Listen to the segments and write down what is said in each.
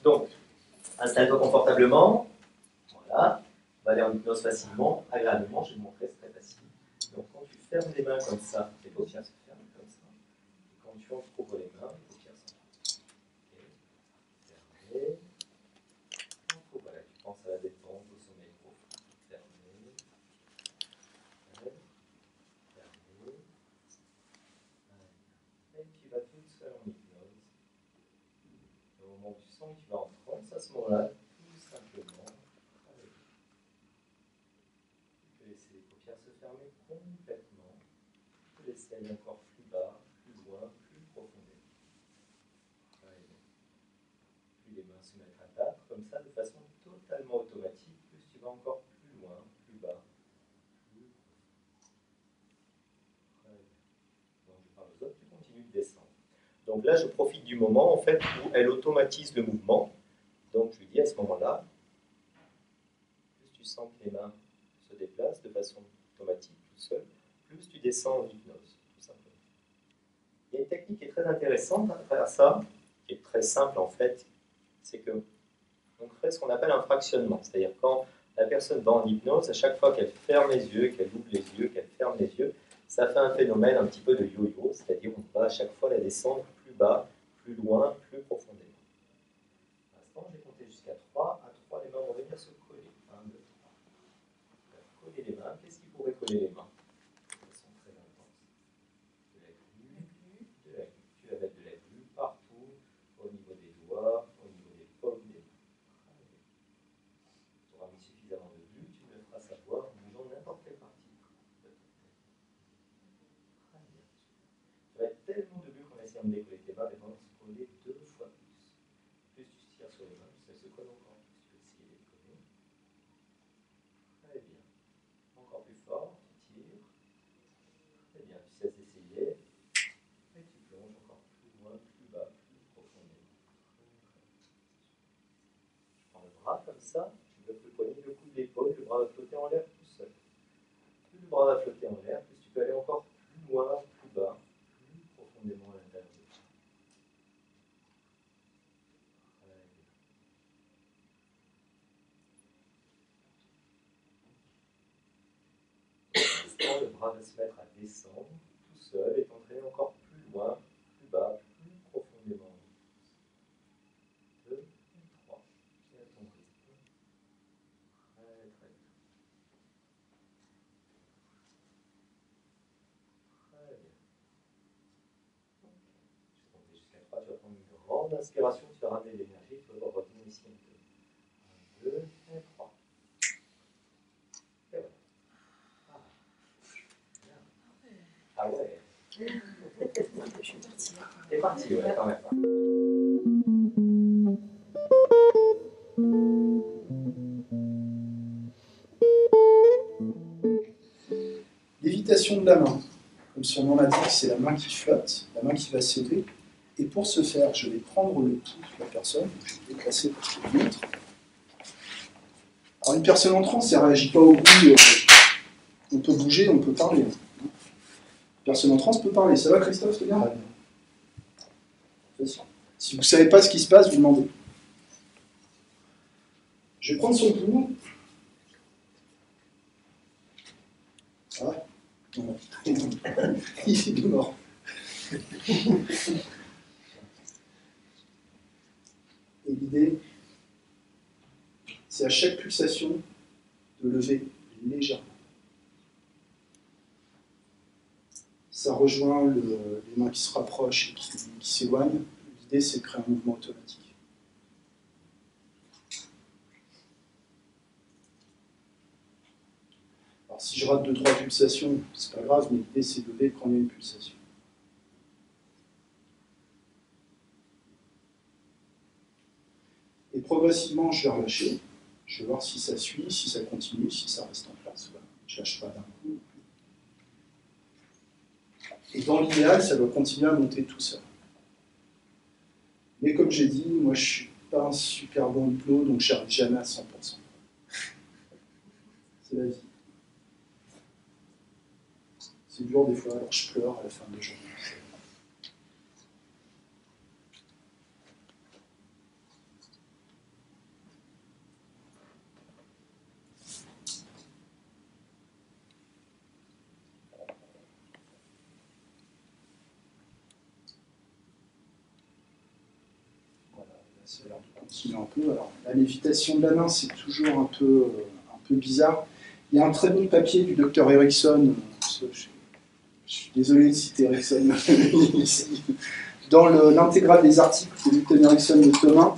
Donc, installe-toi confortablement. Voilà. On va aller en hypnose facilement, agréablement. Je vais te montrer, c'est très facile. Donc, quand tu fermes les mains comme ça, tes paupières se ferment comme ça. Et quand tu ouvres les mains, les paupières s'ouvrent. Fermé. Voilà, tu penses à la détente, au sommeil profond. Fermé. Fermé. Et tu vas toute seule en hypnose. Au moment où tu sens que tu vas en transe, à ce moment-là, tout simplement, tu peux laisser les paupières se fermer complètement. Tu peux laisser aller encore plus bas, plus loin, plus profondément. Plus les mains se mettent à battre, comme ça, de façon totalement automatique, plus tu vas encore plus loin, plus bas, plus profond. Donc je parle aux autres, tu continues de descendre. Donc là, je profite du moment en fait où elle automatise le mouvement. Donc je lui dis à ce moment-là, plus tu sens que les mains se déplacent de façon automatique, tout seul, plus tu descends en hypnose, tout simplement. Il y a une technique qui est très intéressante à travers ça, qui est très simple en fait, c'est que on crée ce qu'on appelle un fractionnement. C'est-à-dire quand la personne va en hypnose, à chaque fois qu'elle ferme les yeux, qu'elle ouvre les yeux, qu'elle ferme les yeux, ça fait un phénomène un petit peu de yo-yo, c'est-à-dire on va à chaque fois la descendre plus bas, plus loin, plus profondément. À l'instant, je vais compter jusqu'à 3. À 3, les mains vont venir se coller. 1, 2, 3. Coller les mains. Qu'est-ce qui pourrait coller les mains de façon très intense? De la glu. De la glu. Tu vas mettre de la glu partout, au niveau des doigts, au niveau des paumes des mains. Tu auras mis suffisamment de glu, tu me le feras savoir en bougeant n'importe quelle partie de ta tête. Très bien. Tu vas être tellement de glu qu'en essayant de décoller tes mains, elles vont se coller 2 fois plus. Plus tu tires sur les mains, plus elles se collent encore plus. Tu peux essayer de les coller. Très bien. Encore plus fort, tu tires. Très bien, tu cesses d'essayer. Et tu plonges encore plus loin, plus bas, plus profondément. Je prends le bras comme ça, je bloque le poignet, le coude, l'épaule, le bras va flotter en l'air tout seul. Plus le bras va flotter en l'air, plus tu peux aller encore plus loin, plus bas, plus profondément à l'intérieur de toi. Le bras va se mettre à descendre tout seul et t'entraîner encore plus loin, plus bas, plus profondément. 2 et 3. Et à ton rythme. Très très bien. Très bien. Je vais compter jusqu'à 3. Tu vas prendre une grande inspiration, tu vas ramener l'énergie, tu vas revenir ici un peu. 1, 2 et 3. Et voilà. Ah ouais. Je suis partie. T'es parti, ouais, quand même. Lévitation de la main. Comme son nom l'indique, c'est la main qui flotte, la main qui va s'élever. Et pour ce faire, je vais prendre le pouls de la personne, je vais déplacer pour qu'il montre. Alors une personne en transe, elle ne réagit pas au bruit. On peut bouger, on peut parler. Une personne en transe peut parler. Ça va, Christophe, t'es bien? Si vous ne savez pas ce qui se passe, vous demandez. Je vais prendre son pouls. Ah, non. Il est mort. Et l'idée, c'est à chaque pulsation de lever légèrement. Ça rejoint les mains qui se rapprochent et qui s'éloignent. L'idée, c'est de créer un mouvement automatique. Alors, si je rate 2-3 pulsations, c'est pas grave, mais l'idée, c'est de lever quand il y a une pulsation. Et progressivement, je vais relâcher. Je vais voir si ça suit, si ça continue, si ça reste en place. Voilà. Je ne lâche pas d'un coup. Et dans l'idéal, ça doit continuer à monter tout seul. Mais comme j'ai dit, moi je ne suis pas un super bon hypno, donc je n'arrive jamais à 100%. C'est la vie. C'est dur des fois, alors je pleure à la fin de la journée. Ça a l'air de continuer un peu. Alors, la lévitation de la main, c'est toujours un peu bizarre. Il y a un très bon papier du docteur Erickson, je suis désolé de citer Erickson ici, dans l'intégrale des articles de Milton Erickson de Thomas,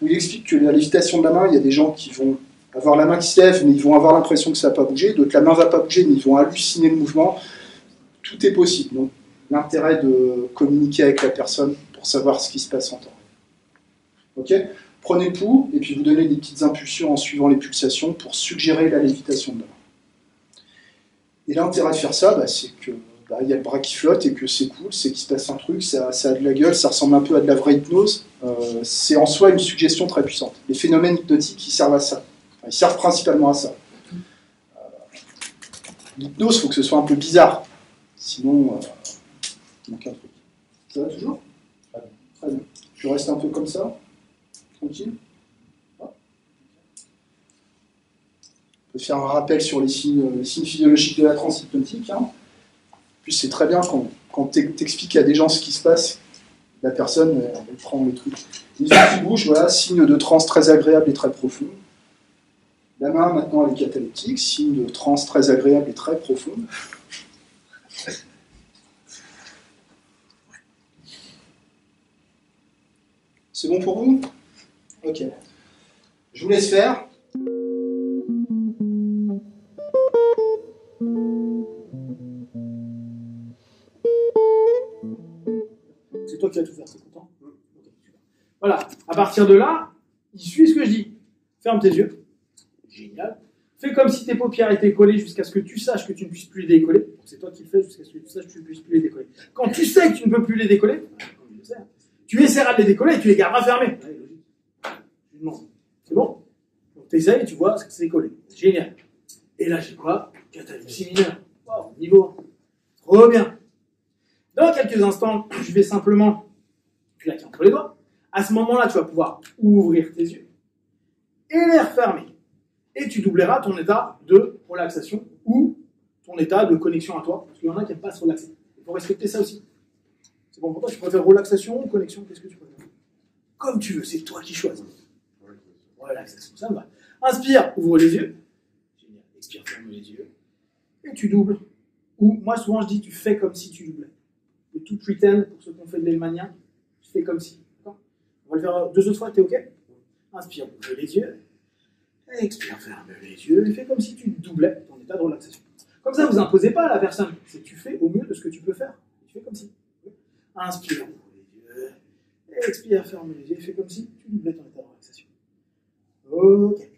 où il explique que la lévitation de la main, il y a des gens qui vont avoir la main qui se lève, mais ils vont avoir l'impression que ça n'a pas bougé, d'autres la main ne va pas bouger, mais ils vont halluciner le mouvement. Tout est possible. Donc, l'intérêt de communiquer avec la personne pour savoir ce qui se passe en temps réel. Ok ? Prenez le pouls, et puis vous donnez des petites impulsions en suivant les pulsations pour suggérer la lévitation de la main. Et l'intérêt de faire ça, c'est que il y a le bras qui flotte et que c'est cool, c'est qu'il se passe un truc, ça a de la gueule, ça ressemble un peu à de la vraie hypnose. C'est en soi une suggestion très puissante. Les phénomènes hypnotiques, ils servent à ça. Enfin, ils servent principalement à ça. L'hypnose, il faut que ce soit un peu bizarre. Sinon, il manque un truc. Ça va toujours ? Très bien. Je reste un peu comme ça, tranquille. On peut faire un rappel sur les signes physiologiques de la transe hypnotique. Hein. Puis c'est très bien quand t'expliques à des gens ce qui se passe, la personne, elle prend le truc. Les yeux qui bougent, voilà, signe de transe très agréable et très profond. La main, maintenant, elle est cataleptique, signe de transe très agréable et très profond. C'est bon pour vous ? Ok. Je vous laisse faire. C'est toi qui vas tout faire, c'est content ? Okay, super. Voilà, à partir de là, il suit ce que je dis. Ferme tes yeux. Génial. Fais comme si tes paupières étaient collées jusqu'à ce que tu saches que tu ne puisses plus les décoller. Donc c'est toi qui le fais jusqu'à ce que tu saches que tu ne puisses plus les décoller. Quand tu sais que tu ne peux plus les décoller, tu essaieras de les décoller et tu les garderas fermés. C'est bon ? Donc tu essayes et tu vois ce que c'est collé. Génial. Et là, j'ai quoi ? Catalepsie mineure. Wow, niveau 1. Trop bien. Dans quelques instants, je vais simplement claquer entre les doigts. À ce moment-là, tu vas pouvoir ouvrir tes yeux et les refermer. Et tu doubleras ton état de relaxation ou ton état de connexion à toi. Parce qu'il y en a qui n'aiment pas se relaxer. Il faut respecter ça aussi. C'est bon pour toi, tu préfères relaxation ou connexion ? Qu'est-ce que tu préfères ? Comme tu veux, c'est toi qui choisis. Relaxation, ça me va. Inspire, ouvre les yeux. Génial. Expire, ferme les yeux. Et tu doubles. Ou, moi, souvent, je dis, tu fais comme si tu doublais. Le tout pretend, pour ceux qui ont fait de l'Elmania, tu fais comme si. D'accord ? On va le faire 2 autres fois, t'es OK ? Inspire, ouvre les yeux. Expire, ferme les yeux. Et fais comme si tu doublais ton état de relaxation. Comme ça, vous imposez pas à la personne. C'est que tu fais au mieux de ce que tu peux faire. Tu fais comme si. Inspire, ouvre les yeux. Expire, ferme les yeux. Fais comme si tu doublais ton état de relaxation. OK.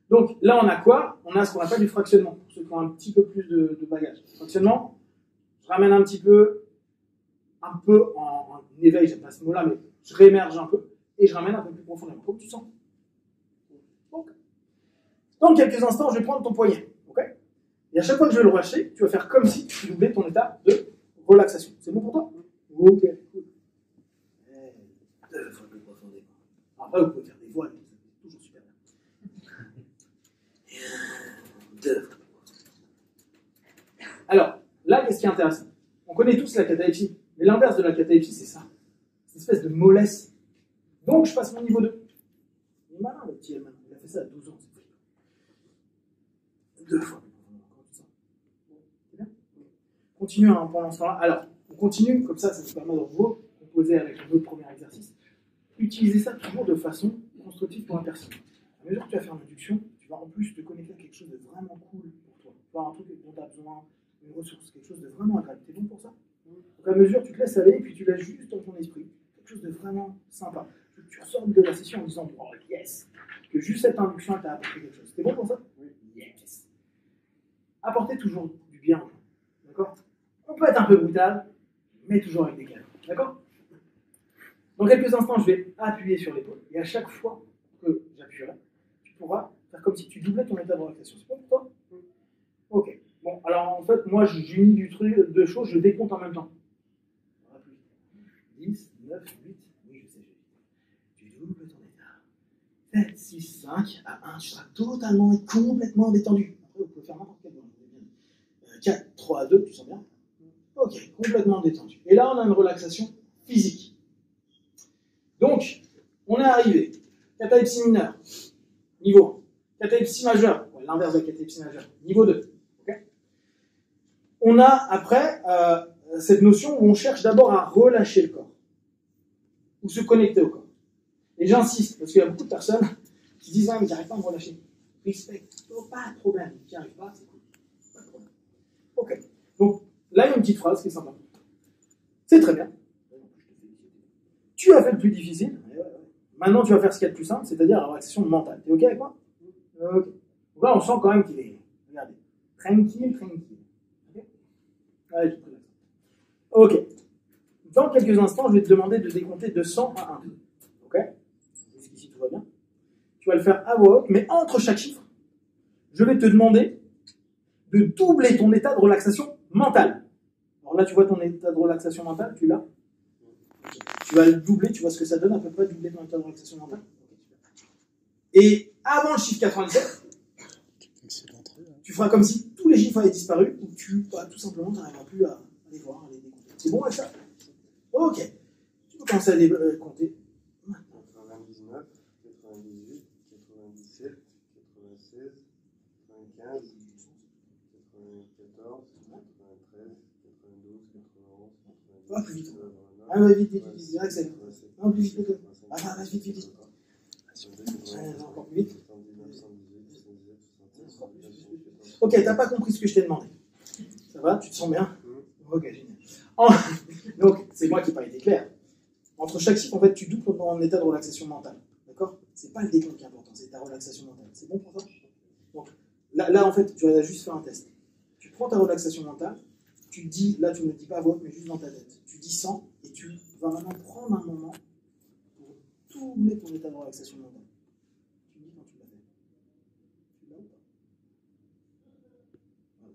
Donc là, on a quoi ? On a ce qu'on appelle du fractionnement. Pour ceux qui ont un petit peu plus de bagage. Fractionnement, je ramène un petit peu en éveil, j'aime pas ce mot-là, mais je réémerge un peu et je ramène un peu plus profondément. Comme tu sens. Donc, dans quelques instants, je vais prendre ton poignet. Okay ? Et à chaque fois que je vais le relâcher, tu vas faire comme si tu doublais ton état de relaxation. C'est bon pour toi ? OK. Cool. 2 fois plus profondément. Après, vous pouvez faire des voix, c'est toujours super bien. 2 fois. Alors, là, qu'est-ce qui est intéressant ? On connaît tous la catalepsie, mais l'inverse de la catalepsie, c'est ça. C'est une espèce de mollesse. Donc, je passe mon niveau 2. Il est malin, le petit Elman. Il a fait ça à 12 ans. 2 fois. C'est bien ? Continue pendant ce temps-là. Alors, on continue, comme ça nous permet de vous composer avec notre premier exercice. Utilisez ça toujours de façon constructive pour la personne. À mesure que tu vas faire une induction, tu vas en plus te connecter à quelque chose de vraiment cool pour toi. Tu vas avoir un truc dont tu as besoin, une ressource, quelque chose de vraiment agréable. T'es bon pour ça ? Donc à mesure, tu te laisses aller et puis tu laisses juste dans ton esprit quelque chose de vraiment sympa. Tu ressors de la session en disant oh yes, que juste cette induction t'a apporté quelque chose. T'es bon pour ça ? Oui. Yes. Apportez toujours du bien aux gens. D'accord ? On peut être un peu brutal, mais toujours avec des calmes. D'accord ? Dans quelques instants, je vais appuyer sur l'épaule et à chaque fois que j'appuierai, tu pourras faire comme si tu doublais ton état de relaxation. C'est bon pour toi ? Ok. Bon, alors en fait, moi j'ai mis du truc de choses, je décompte en même temps. 10, 9, 8, oui, je sais, tu doubles ton état. 7, 6, 5, à 1, tu seras totalement et complètement détendu. Après, vous pouvez faire n'importe quel moment. 4, 3, 2, tu sens bien ? Ok, complètement détendu. Et là, on a une relaxation physique. Donc, On est arrivé. Catalepsie mineure, niveau 1. Catalepsie majeure, ouais, l'inverse de la catalepsie majeure, niveau 2. Okay, on a après cette notion où on cherche d'abord à relâcher le corps, ou se connecter au corps. Et j'insiste, parce qu'il y a beaucoup de personnes qui disent ah, mais j'arrive pas à me relâcher. Respect, oh, pas de problème, tu n'y arrives pas, c'est cool. Pas de problème. Ok. Donc là, il y a une petite phrase qui est sympa. C'est très bien. Tu as fait le plus difficile. Maintenant, tu vas faire ce qu'il y a de plus simple, c'est-à-dire la relaxation mentale. T'es ok avec moi? Ok. Donc là, on sent quand même qu'il est, regardez, tranquille. Ok. Allez, tout relax. Ok. Dans quelques instants, je vais te demander de décompter de 100 à 1. Ok? Jusqu'ici, tout va bien. Tu vas le faire à voix haute, mais entre chaque chiffre, je vais te demander de doubler ton état de relaxation mentale. Alors là, tu vois ton état de relaxation mentale, tu l'as. Tu vas le doubler, tu vois ce que ça donne à peu près, doubler ton état de relaxation mentale. Et avant le chiffre 97, tu feras comme si tous les chiffres avaient disparu, ou tu, tout simplement, tu n'arriveras plus à les voir, à les décompter. C'est bon avec ça? Ok. Tu peux commencer à les compter. 99, 98, 97, 96, 95, 94, 93, 92, 91, 92, Ah, plus vite. 89, Ah, vas-y, vite, accélère. Non, plus vite, vas-y, vite. Encore plus vite. Ok, t'as pas compris ce que je t'ai demandé. Ça va? Tu te sens bien? Ok, génial. Donc, c'est moi qui n'ai pas été clair. Entre chaque chiffre, en fait, tu doubles ton état de relaxation mentale. D'accord? C'est pas le décompte qui est important, c'est ta relaxation mentale. C'est bon pour toi? Donc, là, en fait, tu vas juste faire un test. Tu prends ta relaxation mentale, tu dis, là, tu ne le dis pas à voix haute, mais juste dans ta tête. Tu dis 100 et tu vas maintenant prendre un moment pour doubler ton état de relaxation mentale. Tu me dis quand tu l'as fait. Tu l'as ou pas?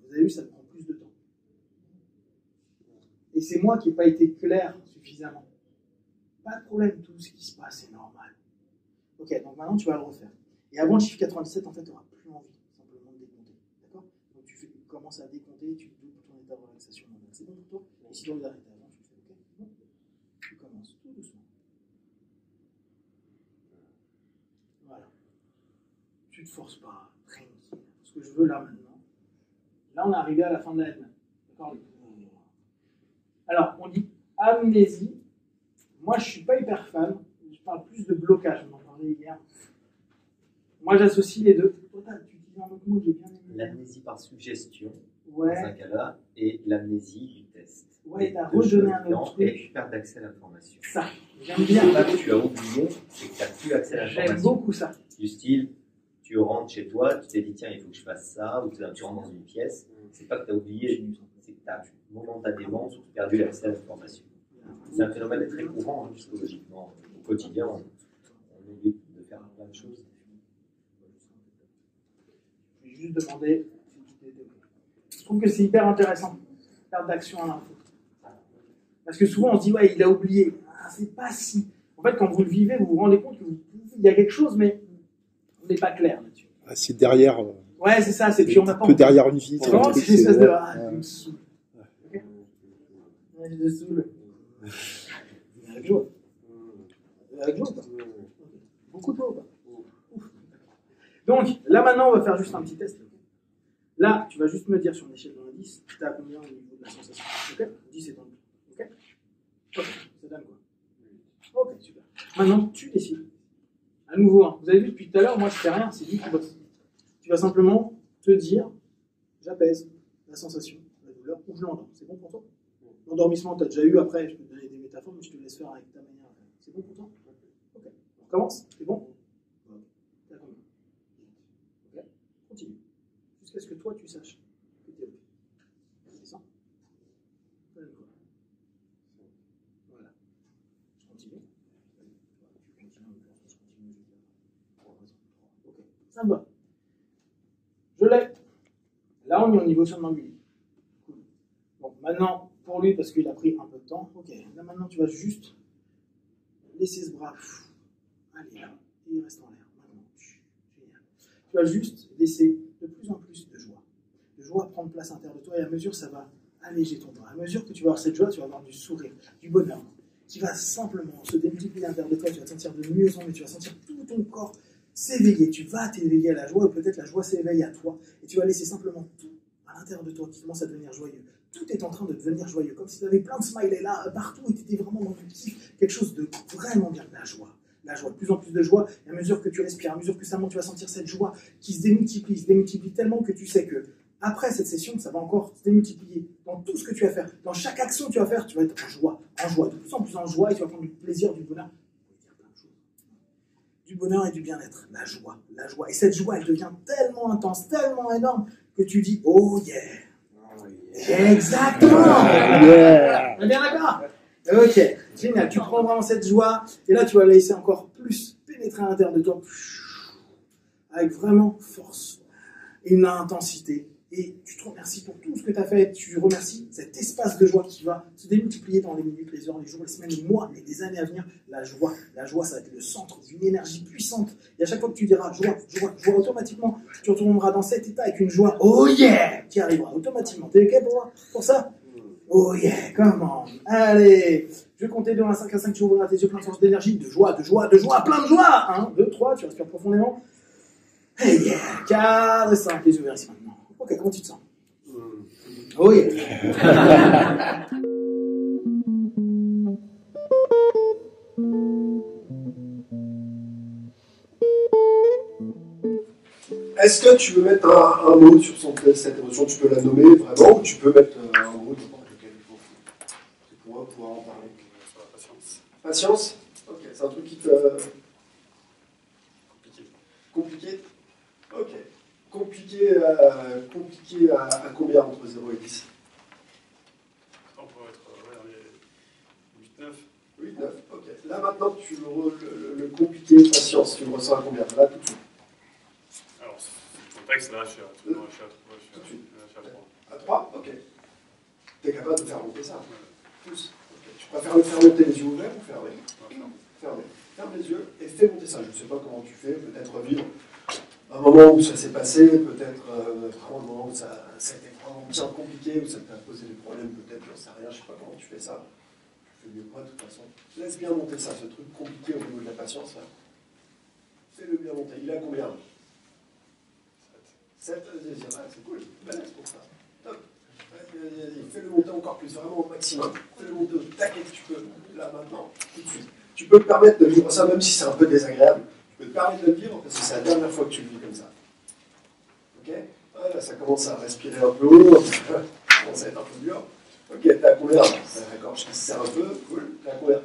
Vous avez vu, ça prend plus de temps. Et c'est moi qui n'ai pas été clair suffisamment. Pas de problème, tout ce qui se passe est normal. Ok, donc maintenant tu vas le refaire. Et avant le chiffre 97, en fait, tu n'auras plus envie simplement de décompter. D'accord? Donc tu commences à décompter et tu doubles ton état de relaxation mentale. C'est bon pour toi? Et si tu dois arrêter avant, tu fais ok? Bon. Tu commences tout doucement. Voilà. Tu ne te forces pas, tranquille. Ce que je veux là maintenant. Là, on est arrivé à la fin de la N. D'accord? Alors, on dit amnésie. Moi, je ne suis pas hyper fan. Je parle plus de blocage. On en parlait hier. Moi, j'associe les deux. Toi, tu dis un autre mot que j'ai bien aimé. L'amnésie par suggestion, Ouais. dans un cas-là, et l'amnésie du test. Ouais, t'as redonné un autre truc. Et perte d'accès à l'information. Ça, j'aime C'est bien. pas que tu as oublié, c'est que tu n'as plus accès à J'aime l'information. beaucoup ça. Du style, tu rentres chez toi, tu t'es dit tiens, il faut que je fasse ça, ou tu rentres dans une pièce. C'est pas que tu as oublié, c'est que tu as momentanément perdu l'accès à l'information. C'est un phénomène très courant, hein, psychologiquement. Au quotidien, on oublie de faire plein de choses. Je vais juste demander si tout était OK. Je trouve que c'est hyper intéressant, faire d'action à l'info. Parce que souvent on se dit, ouais, il a oublié. Ah, c'est pas si. En fait, quand vous le vivez, vous vous rendez compte qu'il y a quelque chose, mais on n'est pas clair là-dessus. Ah, c'est derrière. Ouais, c'est ça, c'est puis on n'a pas. Un peu derrière une vie. C'est vraiment cette espèce de. Ah, tu me saoules. Ok. Ouais, je te saoule. Avec joie. Avec joie ou pas? Beaucoup de joie ou pas? Ouf. Donc, là maintenant, on va faire juste un petit test. Là, tu vas juste me dire sur une échelle de 1 à 10, tu as combien au niveau de la sensation. Ok? 10 est en plus. Ok? Ok, ça donne quoi? Ok, super. Maintenant, tu décides. À nouveau, hein. Vous avez vu depuis tout à l'heure, moi je fais rien, c'est lui qui bosse. Tu vas simplement te dire, j'apaise la sensation, la douleur, ou je l'endors. C'est bon pour toi? L'endormissement, tu as déjà eu, après, je peux te donner des métaphores, mais je te laisse faire avec ta manière. C'est bon pour toi? Ok. On recommence? C'est bon? Ok. T'as combien? Ok. Continue. Jusqu'à ce que toi, tu saches que tu es ok. C'est ça? Voilà. Je continue. Ok. Ça me va. Je l'ai. Là, on est au niveau somnambulique. Cool. Bon, maintenant, pour lui, parce qu'il a pris un peu de temps, ok. Là, maintenant, tu vas juste laisser ce bras. Allez, là. Et il reste en l'air. Maintenant. Génial. Tu vas juste laisser de plus en plus de joie. De joie prendre place à l'intérieur de toi, et à mesure, ça va alléger ton bras. À mesure que tu vas avoir cette joie, tu vas avoir du sourire, du bonheur. qui va simplement se démultiplier à l'intérieur de toi, tu vas te sentir de mieux en mieux, tu vas sentir tout ton corps s'éveiller, tu vas t'éveiller à la joie, ou peut-être la joie s'éveille à toi, et tu vas laisser simplement tout à l'intérieur de toi qui commence à devenir joyeux. Tout est en train de devenir joyeux, comme si tu avais plein de smileys là, partout, et tu étais vraiment dans le kiff, quelque chose de vraiment bien, la joie, de plus en plus de joie, et à mesure que tu respires, à mesure que ça monte, tu vas sentir cette joie qui se démultiplie tellement que tu sais que après cette session, ça va encore se démultiplier dans tout ce que tu vas faire, dans chaque action que tu vas faire, tu vas être en joie, de plus en plus en joie, et tu vas prendre du plaisir, du bonheur. Du bonheur et du bien-être, la joie. Et cette joie, elle devient tellement intense, tellement énorme, que tu dis « Oh yeah !» Exactement. On est bien d'accord? Ok, génial. Tu prends vraiment cette joie, et là, tu vas la laisser encore plus pénétrer à l'intérieur de toi, avec vraiment force et une intensité. Et tu te remercies pour tout ce que tu as fait. Tu remercies cet espace de joie qui va se démultiplier dans les minutes, les heures, les jours, les semaines, les mois et les années à venir. La joie, ça va être le centre d'une énergie puissante. Et à chaque fois que tu diras joie, automatiquement, tu retourneras dans cet état avec une joie, oh yeah, qui arrivera automatiquement. T'es ok pour ça? Oh yeah, comment? Allez, je vais compter de 1 à 5 à 5, tu ouvriras tes yeux plein de force d'énergie, de joie, plein de joie. 1, 2, 3, tu respires profondément. Hey yeah, 4, 5, les yeux ouverts ici maintenant. Ok, comment tu te sens? Oh yeah. Est-ce que tu veux mettre un mot sur cette émotion? Tu peux la nommer vraiment, ou tu peux mettre un mot n'importe lequel. C'est pour pouvoir en parler. Sur la patience. Patience? Ok, c'est un truc qui te... Compliqué? Ok. Compliqué à combien entre 0 et 10? On pourrait être vers les 8-9. 8, 9, ok. Là maintenant, le compliqué, patience, tu le ressens à combien? Là tout de suite. Alors, le contexte, là, je suis à 3. Tout de suite. À 3? Ok. Tu es capable de faire monter ça? Plus. Okay. Tu préfères le faire monter les yeux ouverts ou fermés? Fermés. Ferme les yeux et fais monter ça. Je ne sais pas comment tu fais, peut-être vivre un moment où ça s'est passé, peut-être un moment où ça a été vraiment bien compliqué, où ça t'a posé des problèmes, peut-être, j'en sais rien, je ne sais pas comment tu fais ça. Tu fais mieux que moi, de toute façon. Laisse bien monter ça, ce truc compliqué au niveau de la patience, là. Fais-le bien monter. Il a combien? 7. C'est cool. Balèze pour ça. Top. Fais-le monter encore plus, vraiment au maximum. Fais-le monter au taquet que tu peux, là, maintenant, tout de suite. Tu peux te permettre de vivre ça, même si c'est un peu désagréable. Tu peux te permettre de le vivre, parce que c'est la dernière fois que tu le vis comme ça. Ok? Voilà, ça commence à respirer un peu haut, ça commence à être un peu dur. Ok, t'es à combien? D'accord, je te sers un peu, cool. T'es à combien?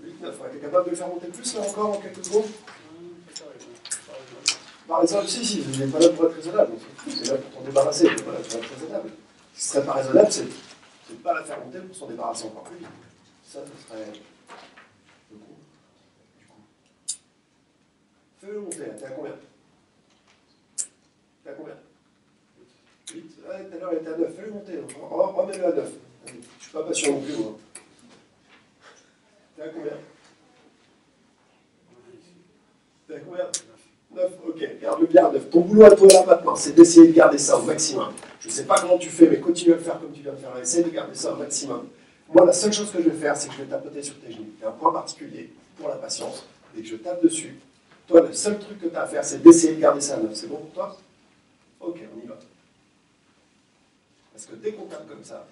8, 9. T'es capable de le faire monter plus, là, encore, en quelques secondes? Par exemple, si, je n'ai pas là pour être raisonnable. C'est là pour t'en débarrasser, c'est pas là pour être raisonnable. Ce qui serait pas raisonnable, c'est de ne pas la faire monter pour s'en débarrasser encore plus vite. Ça, ce serait le coup. Du coup. Fais-le monter, t'es à combien? T'es à combien? 8. Tout à l'heure, il était à 9. Fais-le monter. Remets-le à 9. Je ne suis pas patient non plus, moi. T'es à combien? T'es à combien? 9, ok, garde-le bien à 9. Ton boulot à toi là maintenant, c'est d'essayer de garder ça au maximum. Je ne sais pas comment tu fais, mais continue à le faire comme tu viens de faire. Essaye de garder ça au maximum. Moi, la seule chose que je vais faire, c'est que je vais tapoter sur tes genoux. Il y a un point particulier pour la patience. Dès que je tape dessus, toi, le seul truc que tu as à faire, c'est d'essayer de garder ça à 9. C'est bon pour toi? Ok, on y va. Parce que dès qu'on tape comme ça,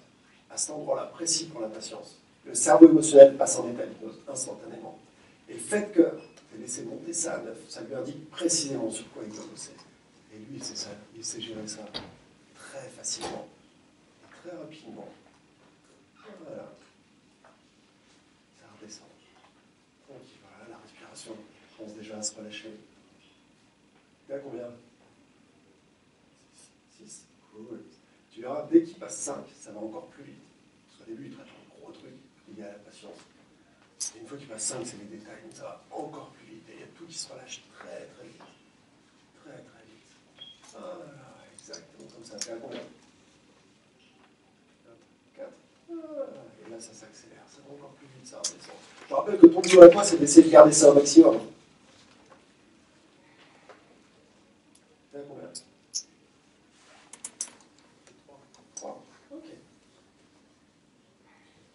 à cet endroit-là précis pour la patience, le cerveau émotionnel passe en état d'hypnose instantanément. Et le fait que tu aies laissé monter ça à 9, ça lui indique précisément sur quoi il doit bosser. Et lui, c'est ça, il sait gérer ça très facilement, très rapidement. Voilà. Ça redescend. Tranquille, voilà, la respiration commence déjà à se relâcher. Tu as combien? 6. Cool. Tu verras, dès qu'il passe 5, ça va encore plus vite. Parce qu'au début, il traite un gros truc lié à la patience. Et une fois qu'il passe 5, c'est les détails, donc ça va encore plus vite. Et il y a tout qui se relâche très très vite. Très très vite. Voilà, exactement comme ça. Tu as combien? 4. Et là, ça s'accélère. Ça va encore plus vite, ça redescend. Je rappelle que ton boulot à toi, c'est d'essayer de garder ça au maximum. Tu as combien? 3. Ok.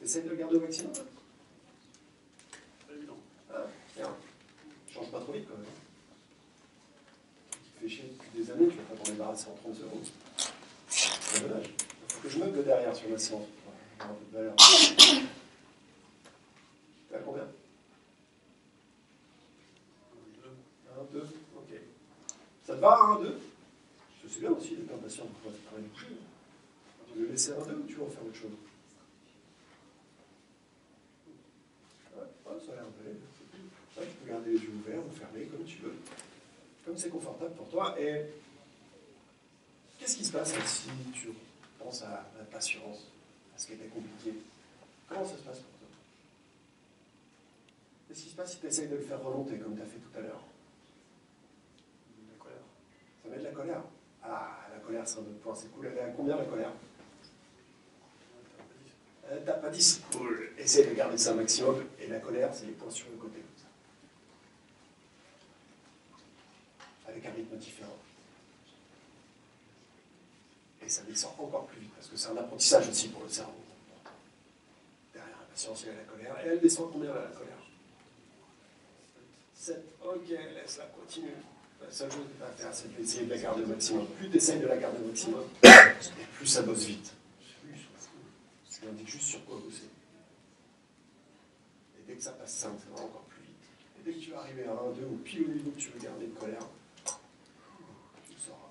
Essaye de le garder au maximum. débarrasser en 30 secondes. C'est dommage. Il faut que je meuble derrière sur ma séance. Pour avoir un peu de valeur. T'es à combien? 1, 2, ok. Ça te va, 1, 2? C'est bien aussi d'être impatient pour pouvoir travailler. Tu veux laisser 1, 2 ou tu veux en faire autre chose? Ouais, ça a l'air d'aller. Tu peux garder les yeux ouverts ou fermés, comme tu veux. Comme c'est confortable pour toi. Et qu'est-ce qui se passe si tu penses à la patience, à ce qui était compliqué? Comment ça se passe pour toi? Qu'est-ce qui se passe si tu essayes de le faire remonter, comme tu as fait tout à l'heure? La colère. Ça met de la colère. Ah, la colère, c'est un autre point, c'est cool. Elle est à combien, la colère? T'as pas 10. Cool. Essaye de garder ça un maximum. Et la colère, c'est les points sur le côté, comme ça. Avec un rythme différent. Et ça descend encore plus vite, parce que c'est un apprentissage aussi pour le cerveau. Derrière la patience, il y a la colère. Et elle descend combien, là, la colère? 7. Ok, laisse-la, continue. La seule chose que tu vas faire, c'est d'essayer de la garder au maximum. Plus tu essayes de la garder au maximum, et plus ça bosse vite. Je lui indique juste sur quoi bosser. Et dès que ça passe 5, ça va encore plus vite. Et dès que tu vas arriver à 1, 2, ou pile au niveau que tu veux garder une colère, tu le sauras.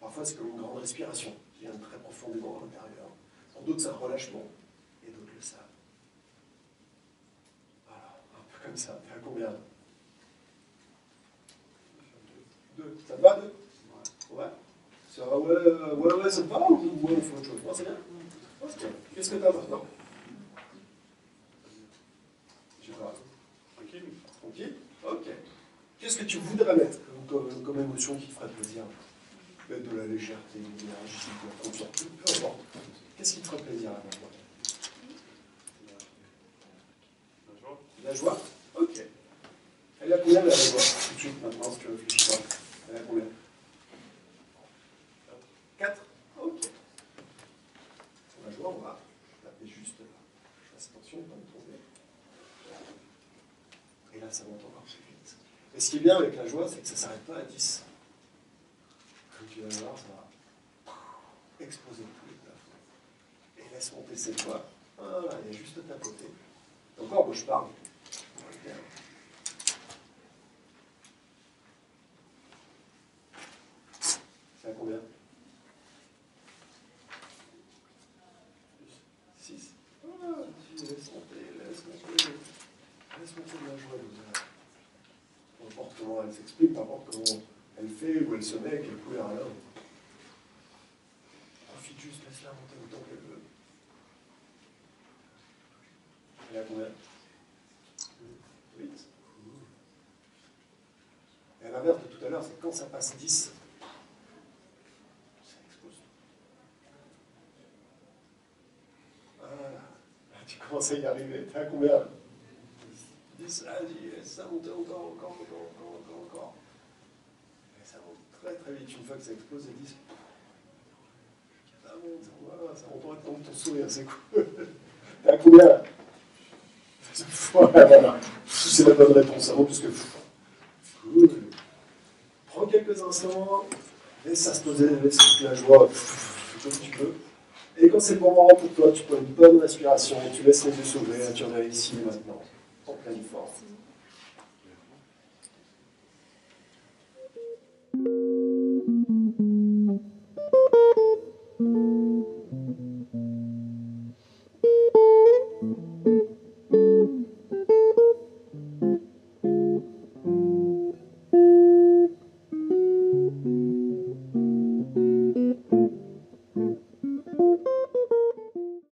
Parfois, c'est comme une grande respiration qui vient très profondément à l'intérieur. Pour d'autres, c'est un relâchement. Et d'autres le savent. Voilà, un peu comme ça. T'es à combien? 2. Ça te va, 2? Ouais. Ça va, ouais, ça te va? Ou ouais, on fait autre chose? Non, c'est bien? Qu'est-ce que tu as maintenant? Je sais pas. Tranquille. Tranquille? Ok. Qu'est-ce que tu voudrais mettre comme émotion qui te ferait plaisir? Peut-être de la légèreté, de l'énergie, de la confiance, peu importe. Qu'est-ce qui te ferait plaisir là maintenant? La joie. La joie? Ok. Elle est à combien la joie? Tout de suite maintenant, si tu réfléchis pas. Elle est à combien? 4? Ok. La joie, on va taper juste là. Je fasse attention de ne pas me tomber. Et là, ça monte encore plus vite. Et ce qui est bien avec la joie, c'est que ça ne s'arrête pas à 10. Comme tu vas voir, ça va exploser tous les plafonds. Et laisse monter cette joie. Voilà, il y a juste à tapoter. Et encore, moi je parle. C'est à combien? 6. Ah, laisse monter, laisse monter. Laisse monter de la joie. Peu importe comment elle s'exprime, peu importe comment elle fait, où elle se met, quelle couleur elle a. Profite juste, laisse-la monter autant qu'elle veut. Elle est à combien? 8. Et à l'inverse de tout à l'heure, c'est quand ça passe 10, ça explose. Voilà. Là, tu commences à y arriver. T'es à combien? 10, vas-y, laisse ça monter encore. Et ça monte très très vite. Une fois que ça explose à 10, ça monte, voilà, ça monte dans ton sourire, c'est cool. T'es à combien là? Voilà. C'est la bonne réponse, avant plus que cool. Prends quelques instants, laisse ça se poser, laisse la joie, comme tu veux. Et quand c'est le bon moment pour toi, tu prends une bonne respiration, tu laisses les yeux s'ouvrir, tu reviens ici maintenant, en pleine forme.